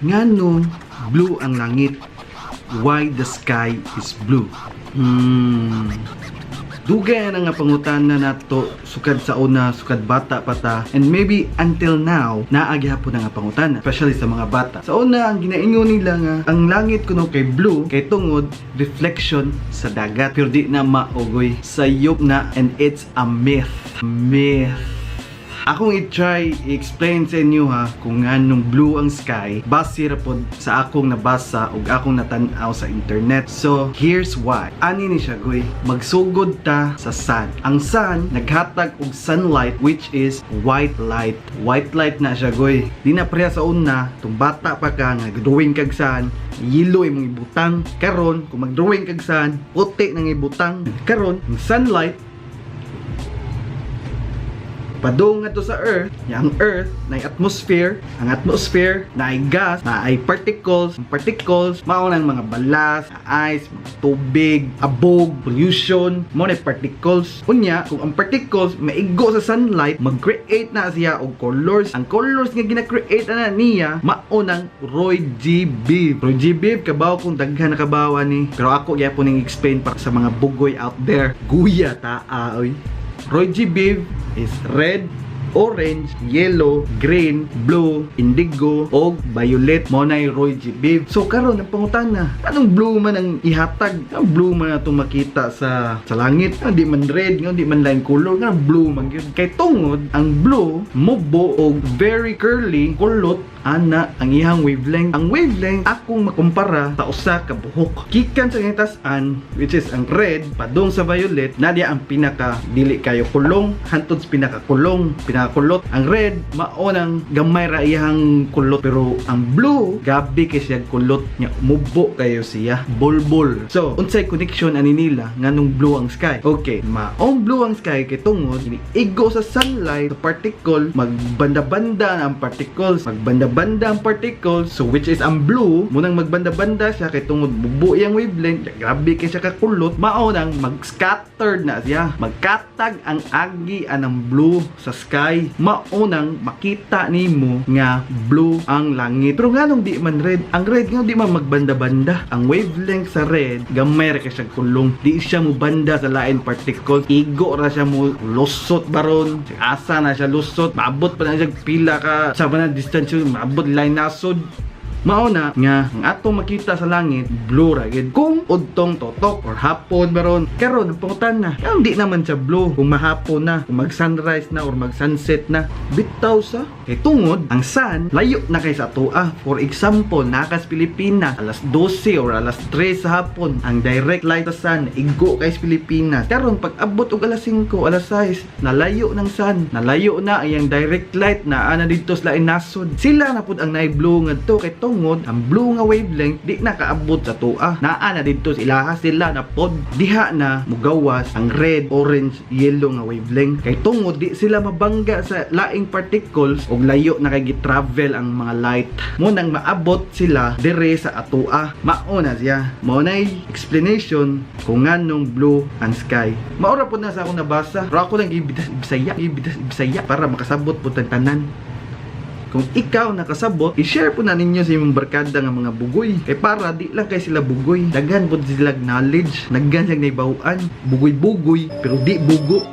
ngano blue ang langit? Why the sky is blue? Dugay na nga pangutana nato sukad sa una, sukad bata pa ta, and maybe until now naagihapon na nga pangutana, especially sa mga bata. Sa una, ang ginaingon nila nga ang langit kuno kay blue kay tungod reflection sa dagat, pero di na maogoy sayop na, and it's a myth. Akong i-try i-explain sa inyo ha kung anong blue ang sky base ra pod sa akong nabasa ug akong natan-aw sa internet. So here's why. Ani ni siya goy, magsugod ta sa sun. Ang sun naghatag og sunlight, which is white light. White light na siya goy. Di na pareha sa una, tung bata pa ka nga drawing kag sun, yellow imong ibutang. Karon kung mag-drawing kag sun, puti nang ibutang. Karon ang sunlight padung nga to sa earth, ang earth na atmosphere, ang atmosphere na ay gas, na ay particles, ang particles mao nang mga balas, ice, mga tubig, abog, pollution, mo na particles. Unya, kung ang particles maigo sa sunlight, mag-create na siya og colors. Ang colors nga gina-create na niya mao nang Roy G. Biv. Roy G. Biv kabaw kung daghan na kabawa ni, pero ako gyapon ning explain para sa mga bugoy out there. Guya ta oy. Roy G. Biv is red, orange, yellow, green, blue, indigo, o violet. Mo na yung Roy G. Biv. So karon ang pangutana, anong blue man ang ihatag? Ang blue man na itong makita sa langit? Hindi man red, hindi man line color, nga blue man yun. Kay tungod, ang blue mubo o very curly, kulot, ana ang ihang wavelength. Ang wavelength akong makumpara sa usa ka buhok. Gikan sa ngitasan, which is ang red padung sa violet, nadia ang pinaka dili kayo kulong hantod sa pinaka kulong, pinakakulot. Ang red mao nang gamay ra iyang kulot, pero ang blue gabi kay siya kulot nya, mubo kayo siya, bulbul. So unsay connection ani nila nganong blue ang sky? Okay, maong blue ang sky kay tungod igo sa sunlight, sa particle, magbanda-banda ang particles, magbanda ang particles, so which is ang blue munang magbanda-banda siya kay tungod bubo yang wavelength, grabe kay siya kakulot, mao nang mag-scattered na siya, magkatag ang agi anang blue sa sky, mao nang makita nimo nga blue ang langit. Pero nganong di man red? Ang red nga di man magbanda-banda. Ang wavelength sa red gamay ra kay siya kulong, di siya mo banda sa lain particles, igo ra siya mo lusot baron, asa na siya lusot, maabot pa na siya pila ka sa na distance, abot line nasod. Mao na nga ang atong makita sa langit blue ra gid kung udtong totok or hapon baron. Karon ang pangutana, ang di naman sa blue kung mahapon na, kung mag sunrise na or mag sunset na, bitaw sa kay tungod ang sun layo na kay sa atoa. For example, nakas Pilipinas alas 12 or alas 3 sa hapon, ang direct light sa sun igo kay sa Pilipinas. Karon pag abot og alas 5, alas 6, nalayo ng sun, nalayo na ang direct light na ana didto sa lain nasod. Sila na pud ang naay blue ngadto kay tungod ang blue nga wavelength di nakaabot sa tua. Naa na dito sila sila na pod diha na mugawas ang red, orange, yellow nga wavelength. Kay tungod di sila mabangga sa laing particles og layo na kay gi-travel ang mga light. Mo nang maabot sila dire sa atua. Mao na siya. Mao nay explanation kung nganong blue ang sky. Maura pud na sa akong nabasa. Pero ako lang ibisaya para makasabot pud ang tanan. Kung ikaw nakasabot, i-share po na ninyo sa imong barkada nga mga bugoy. Kay para di lang kay sila bugoy, daghan po sila knowledge, daghan sila naibahuan, bugoy-bugoy, pero di bugo.